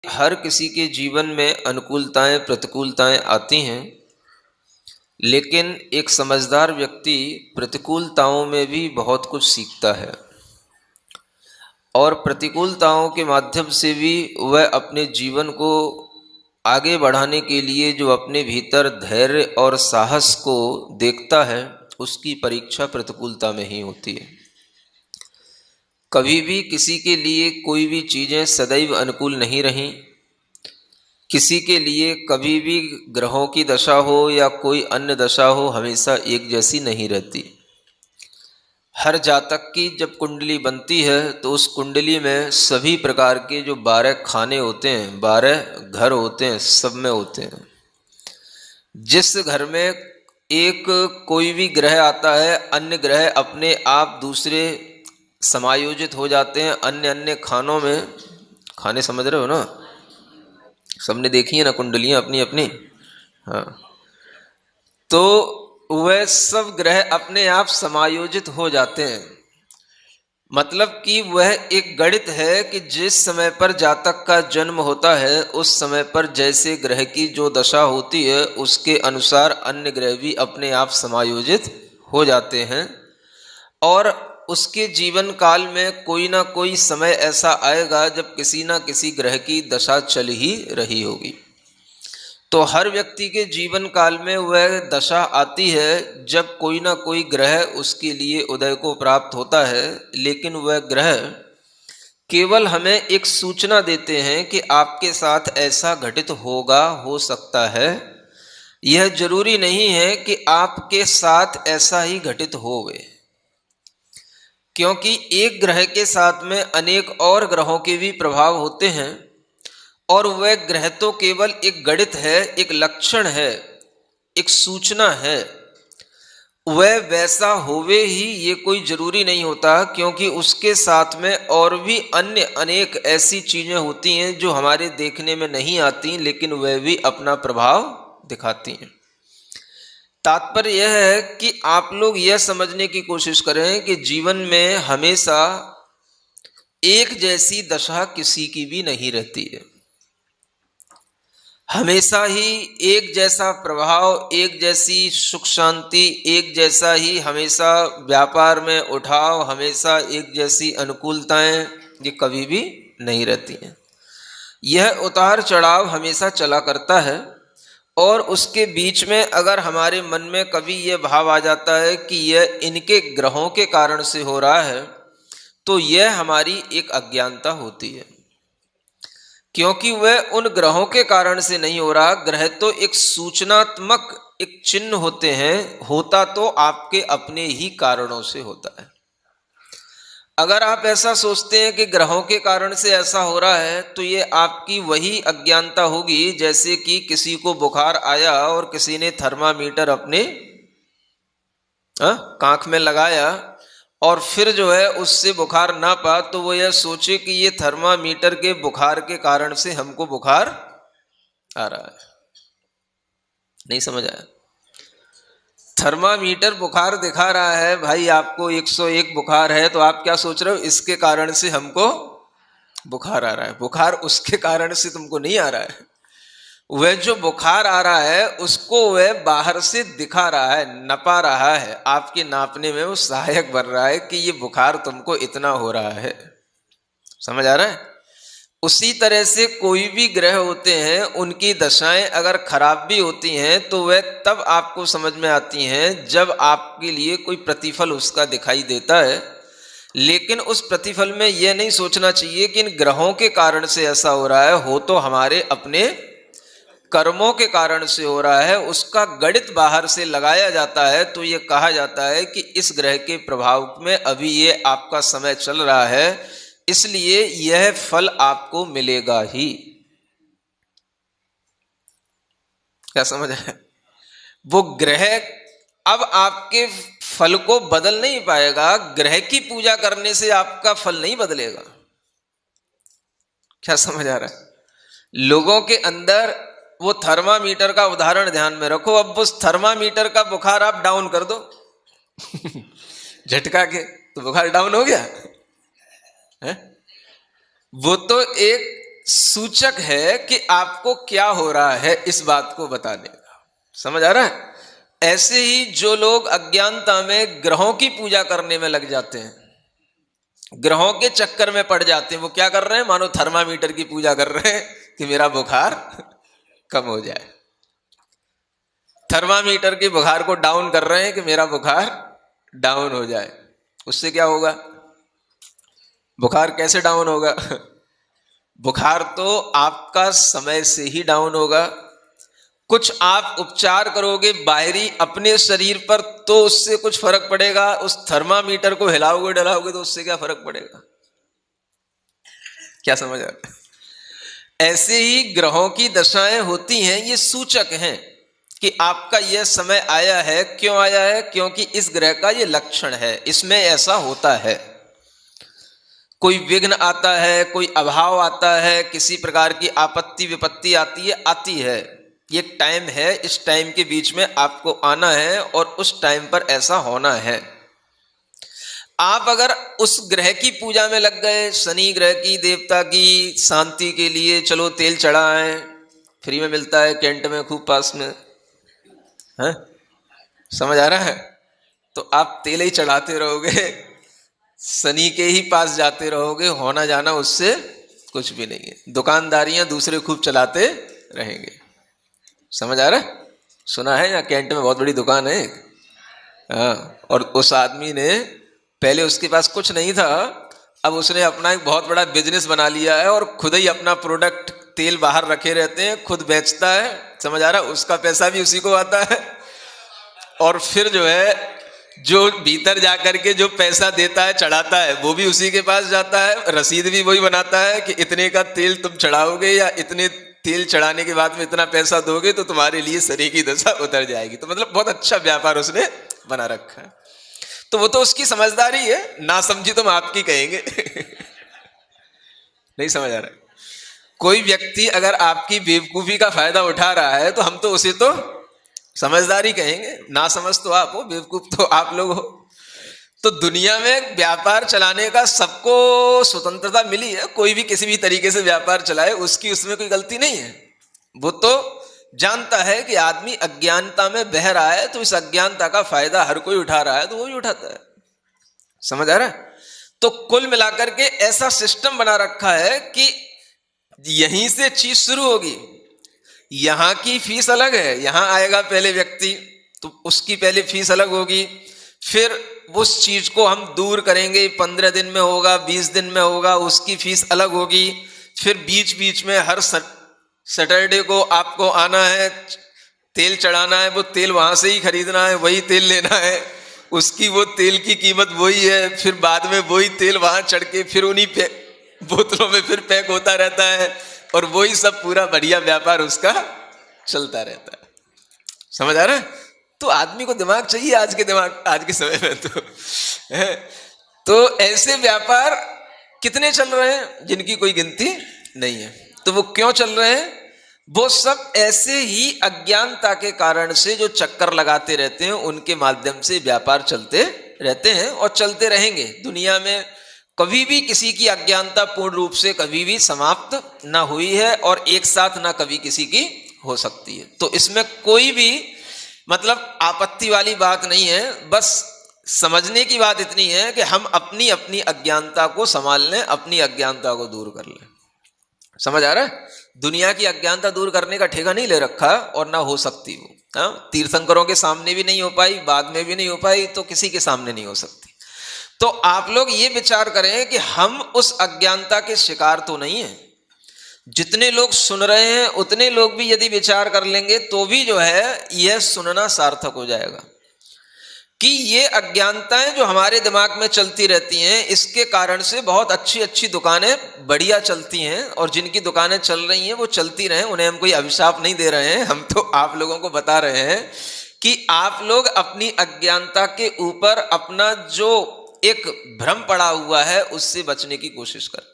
हर किसी के जीवन में अनुकूलताएं प्रतिकूलताएं आती हैं, लेकिन एक समझदार व्यक्ति प्रतिकूलताओं में भी बहुत कुछ सीखता है और प्रतिकूलताओं के माध्यम से भी वह अपने जीवन को आगे बढ़ाने के लिए जो अपने भीतर धैर्य और साहस को देखता है, उसकी परीक्षा प्रतिकूलता में ही होती है। कभी भी किसी के लिए कोई भी चीज़ें सदैव अनुकूल नहीं रहीं। किसी के लिए कभी भी ग्रहों की दशा हो या कोई अन्य दशा हो, हमेशा एक जैसी नहीं रहती। हर जातक की जब कुंडली बनती है तो उस कुंडली में सभी प्रकार के जो 12 खाने होते हैं, 12 घर होते हैं, सब में होते हैं। जिस घर में एक कोई भी ग्रह आता है, अन्य ग्रह अपने आप दूसरे समायोजित हो जाते हैं अन्य अन्य खानों में। खाने समझ रहे हो ना? सबने देखी है ना कुंडलियां अपनी अपनी। हाँ, तो वह सब ग्रह अपने आप समायोजित हो जाते हैं। मतलब कि वह एक गणित है कि जिस समय पर जातक का जन्म होता है, उस समय पर जैसे ग्रह की जो दशा होती है, उसके अनुसार अन्य ग्रह भी अपने आप समायोजित हो जाते हैं। और उसके जीवन काल में कोई ना कोई समय ऐसा आएगा जब किसी ना किसी ग्रह की दशा चल ही रही होगी। तो हर व्यक्ति के जीवन काल में वह दशा आती है जब कोई ना कोई ग्रह उसके लिए उदय को प्राप्त होता है, लेकिन वह ग्रह केवल हमें एक सूचना देते हैं कि आपके साथ ऐसा घटित होगा, हो सकता है। यह जरूरी नहीं है कि आपके साथ ऐसा ही घटित होवे, क्योंकि एक ग्रह के साथ में अनेक और ग्रहों के भी प्रभाव होते हैं और वह ग्रह तो केवल एक गणित है, एक लक्षण है, एक सूचना है। वह वैसा होवे ही ये कोई जरूरी नहीं होता, क्योंकि उसके साथ में और भी अन्य अनेक ऐसी चीजें होती हैं जो हमारे देखने में नहीं आती, लेकिन वह भी अपना प्रभाव दिखाती हैं। तात्पर्य यह है कि आप लोग यह समझने की कोशिश करें कि जीवन में हमेशा एक जैसी दशा किसी की भी नहीं रहती है। हमेशा ही एक जैसा प्रभाव, एक जैसी सुख शांति, एक जैसा ही हमेशा व्यापार में उठाव, हमेशा एक जैसी अनुकूलताएं, ये कभी भी नहीं रहती हैं। यह उतार चढ़ाव हमेशा चला करता है और उसके बीच में अगर हमारे मन में कभी यह भाव आ जाता है कि यह इनके ग्रहों के कारण से हो रहा है, तो यह हमारी एक अज्ञानता होती है, क्योंकि वह उन ग्रहों के कारण से नहीं हो रहा। ग्रह तो एक सूचनात्मक एक चिन्ह होते हैं, होता तो आपके अपने ही कारणों से होता है। अगर आप ऐसा सोचते हैं कि ग्रहों के कारण से ऐसा हो रहा है, तो ये आपकी वही अज्ञानता होगी जैसे कि किसी को बुखार आया और किसी ने थर्मामीटर अपने कांख में लगाया और फिर जो है उससे बुखार ना पा, तो वो यह सोचे कि ये थर्मामीटर के बुखार के कारण से हमको बुखार आ रहा है। नहीं समझ आया? थर्मामीटर बुखार दिखा रहा है, भाई आपको 101 बुखार है, तो आप क्या सोच रहे हो? इसके कारण से हमको बुखार आ रहा है। बुखार उसके कारण से तुमको नहीं आ रहा है। वह जो बुखार आ रहा है उसको वह बाहर से दिखा रहा है, नपा रहा है, आपके नापने में वो सहायक बन रहा है कि ये बुखार तुमको इतना हो रहा है। समझ आ रहा है? उसी तरह से कोई भी ग्रह होते हैं, उनकी दशाएं अगर खराब भी होती हैं तो वह तब आपको समझ में आती हैं जब आपके लिए कोई प्रतिफल उसका दिखाई देता है। लेकिन उस प्रतिफल में यह नहीं सोचना चाहिए कि इन ग्रहों के कारण से ऐसा हो रहा है, हो तो हमारे अपने कर्मों के कारण से हो रहा है। उसका गणित बाहर से लगाया जाता है तो यह कहा जाता है कि इस ग्रह के प्रभाव में अभी ये आपका समय चल रहा है, इसलिए यह फल आपको मिलेगा ही। क्या समझ है? वो ग्रह अब आपके फल को बदल नहीं पाएगा। ग्रह की पूजा करने से आपका फल नहीं बदलेगा। क्या समझ आ रहा है? लोगों के अंदर वो थर्मामीटर का उदाहरण ध्यान में रखो। अब उस थर्मामीटर का बुखार आप डाउन कर दो झटका के, तो बुखार डाउन हो गया है? वो तो एक सूचक है कि आपको क्या हो रहा है, इस बात को बताने का। समझ आ रहा है? ऐसे ही जो लोग अज्ञानता में ग्रहों की पूजा करने में लग जाते हैं, ग्रहों के चक्कर में पड़ जाते हैं, वो क्या कर रहे हैं, मानो थर्मामीटर की पूजा कर रहे हैं कि मेरा बुखार कम हो जाए। थर्मामीटर के बुखार को डाउन कर रहे हैं कि मेरा बुखार डाउन हो जाए। उससे क्या होगा? बुखार कैसे डाउन होगा? बुखार तो आपका समय से ही डाउन होगा। कुछ आप उपचार करोगे बाहरी अपने शरीर पर तो उससे कुछ फर्क पड़ेगा, उस थर्मामीटर को हिलाओगे डलाओगे तो उससे क्या फर्क पड़ेगा? क्या समझ आ रहा है? ऐसे ही ग्रहों की दशाएं होती हैं, ये सूचक हैं कि आपका यह समय आया है। क्यों आया है? क्योंकि इस ग्रह का ये लक्षण है, इसमें ऐसा होता है। कोई विघ्न आता है, कोई अभाव आता है, किसी प्रकार की आपत्ति विपत्ति आती है। ये टाइम है, इस टाइम के बीच में आपको आना है और उस टाइम पर ऐसा होना है। आप अगर उस ग्रह की पूजा में लग गए, शनि ग्रह की, देवता की शांति के लिए, चलो तेल चढ़ाएं, फ्री में मिलता है कैंट में खूब पास में, है? समझ आ रहा है? तो आप तेल ही चढ़ाते रहोगे, शनि के ही पास जाते रहोगे, होना जाना उससे कुछ भी नहीं है। दुकानदारियां दूसरे खूब चलाते रहेंगे। समझ आ रहा है? सुना है, यहाँ कैंट में बहुत बड़ी दुकान है एक, हाँ, और उस आदमी ने, पहले उसके पास कुछ नहीं था, अब उसने अपना एक बहुत बड़ा बिजनेस बना लिया है और खुद ही अपना प्रोडक्ट तेल बाहर रखे रहते हैं, खुद बेचता है। समझ आ रहा है? उसका पैसा भी उसी को आता है और फिर जो है, जो भीतर जाकर के जो पैसा देता है, चढ़ाता है, वो भी उसी के पास जाता है, रसीद भी वही बनाता है कि इतने का तेल तुम चढ़ाओगे या इतने तेल चढ़ाने के बाद में इतना पैसा दोगे तो तुम्हारे लिए शरीर की दशा उतर जाएगी। तो मतलब बहुत अच्छा व्यापार उसने बना रखा है। तो वो तो उसकी समझदारी है, ना समझी तुम आपकी कहेंगे। नहीं समझ आ रहा है? कोई व्यक्ति अगर आपकी बेवकूफी का फायदा उठा रहा है तो हम तो उसे तो समझदारी कहेंगे, ना समझ तो आप हो, बेवकूफ तो आप लोग हो। तो दुनिया में व्यापार चलाने का सबको स्वतंत्रता मिली है, कोई भी किसी भी तरीके से व्यापार चलाए, उसकी उसमें कोई गलती नहीं है। वो तो जानता है कि आदमी अज्ञानता में बह रहा है, तो इस अज्ञानता का फायदा हर कोई उठा रहा है, तो वो भी उठाता है। समझ आ रहा है? तो कुल मिलाकर के ऐसा सिस्टम बना रखा है कि यहीं से चीज शुरू होगी। यहां की फीस अलग है, यहां आएगा पहले व्यक्ति तो उसकी पहले फीस अलग होगी, फिर उस चीज को हम दूर करेंगे, 15 दिन में होगा, 20 दिन में होगा, उसकी फीस अलग होगी। फिर बीच बीच में हर सैटरडे को आपको आना है, तेल चढ़ाना है, वो तेल वहां से ही खरीदना है, वही तेल लेना है, उसकी वो तेल की कीमत वही है, फिर बाद में वही तेल वहां चढ़ के फिर उन्हीं बोतलों में फिर पैक होता रहता है और वही सब पूरा बढ़िया व्यापार उसका चलता रहता है। समझ आ रहा है? तो आदमी को दिमाग चाहिए, आज के समय में तो ऐसे व्यापार कितने चल रहे हैं जिनकी कोई गिनती नहीं है। तो वो क्यों चल रहे हैं? वो सब ऐसे ही अज्ञानता के कारण से जो चक्कर लगाते रहते हैं, उनके माध्यम से व्यापार चलते रहते हैं और चलते रहेंगे। दुनिया में कभी भी किसी की अज्ञानता पूर्ण रूप से कभी भी समाप्त ना हुई है और एक साथ ना कभी किसी की हो सकती है। तो इसमें कोई भी मतलब आपत्ति वाली बात नहीं है। बस समझने की बात इतनी है कि हम अपनी अपनी अज्ञानता को संभाल लें, अपनी अज्ञानता को दूर कर लें। समझ आ रहा है? दुनिया की अज्ञानता दूर करने का ठेका नहीं ले रखा और ना हो सकती वो। हाँ, तीर्थंकरों के सामने भी नहीं हो पाई, बाद में भी नहीं हो पाई, तो किसी के सामने नहीं हो सकती। तो आप लोग ये विचार करें कि हम उस अज्ञानता के शिकार तो नहीं है। जितने लोग सुन रहे हैं उतने लोग भी यदि विचार कर लेंगे तो भी जो है यह सुनना सार्थक हो जाएगा कि ये अज्ञानताएं जो हमारे दिमाग में चलती रहती हैं, इसके कारण से बहुत अच्छी अच्छी दुकानें बढ़िया चलती हैं और जिनकी दुकानें चल रही हैं वो चलती रहें। उन्हें हम कोई अभिशाप नहीं दे रहे हैं, हम तो आप लोगों को बता रहे हैं कि आप लोग अपनी अज्ञानता के ऊपर अपना जो एक भ्रम पड़ा हुआ है उससे बचने की कोशिश करें।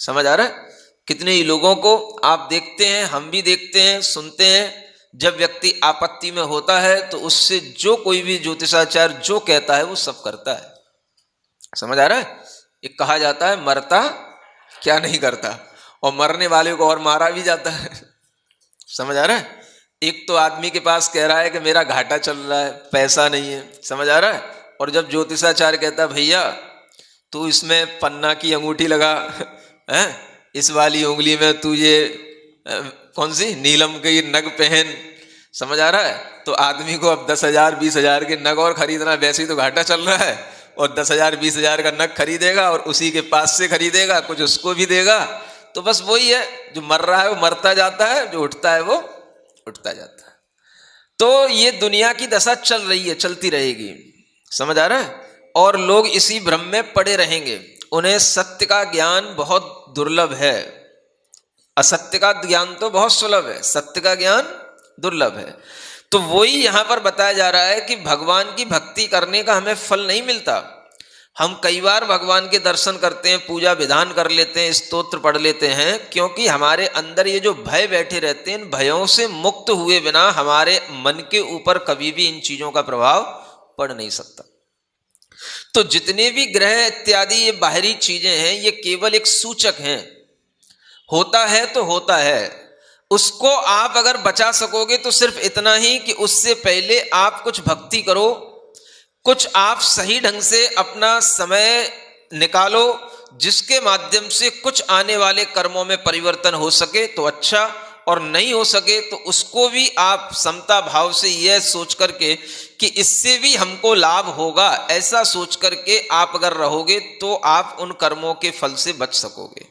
समझ आ रहा है? कितने ही लोगों को आप देखते हैं, हम भी देखते हैं, सुनते हैं, जब व्यक्ति आपत्ति में होता है तो उससे जो कोई भी ज्योतिषाचार्य जो कहता है वो सब करता है। समझ आ रहा है? एक कहा जाता है मरता क्या नहीं करता, और मरने वाले को और मारा भी जाता है। समझ आ रहा है? एक तो आदमी के पास कह रहा है कि मेरा घाटा चल रहा है, पैसा नहीं है, समझ आ रहा है, और जब ज्योतिषाचार्य कहता है भैया तू इसमें पन्ना की अंगूठी लगा है, इस वाली उंगली में तू ये कौन सी नीलम की नग पहन, समझ आ रहा है, तो आदमी को अब 10,000 20,000 के नग और खरीदना, वैसे ही तो घाटा चल रहा है, और 10,000 20,000 का नग खरीदेगा और उसी के पास से खरीदेगा, कुछ उसको भी देगा। तो बस वही है, जो मर रहा है वो मरता जाता है, जो उठता है वो उठता जाता है। तो ये दुनिया की दशा चल रही है, चलती रहेगी, समझ आ रहा है, और लोग इसी भ्रम में पड़े रहेंगे। उन्हें सत्य का ज्ञान बहुत दुर्लभ है, असत्य का ज्ञान तो बहुत सुलभ है, सत्य का ज्ञान दुर्लभ है। तो वही यहां पर बताया जा रहा है कि भगवान की भक्ति करने का हमें फल नहीं मिलता। हम कई बार भगवान के दर्शन करते हैं, पूजा विधान कर लेते हैं, स्तोत्र पढ़ लेते हैं, क्योंकि हमारे अंदर ये जो भय बैठे रहते हैं, इन भयों से मुक्त हुए बिना हमारे मन के ऊपर कभी भी इन चीजों का प्रभाव पड़ नहीं सकता। तो जितने भी ग्रह इत्यादि ये बाहरी चीजें हैं, ये केवल एक सूचक हैं। होता है तो होता है, उसको आप अगर बचा सकोगे तो सिर्फ इतना ही कि उससे पहले आप कुछ भक्ति करो, कुछ आप सही ढंग से अपना समय निकालो, जिसके माध्यम से कुछ आने वाले कर्मों में परिवर्तन हो सके तो अच्छा, और नहीं हो सके तो उसको भी आप समता भाव से यह सोच करके कि इससे भी हमको लाभ होगा, ऐसा सोच करके आप अगर रहोगे तो आप उन कर्मों के फल से बच सकोगे।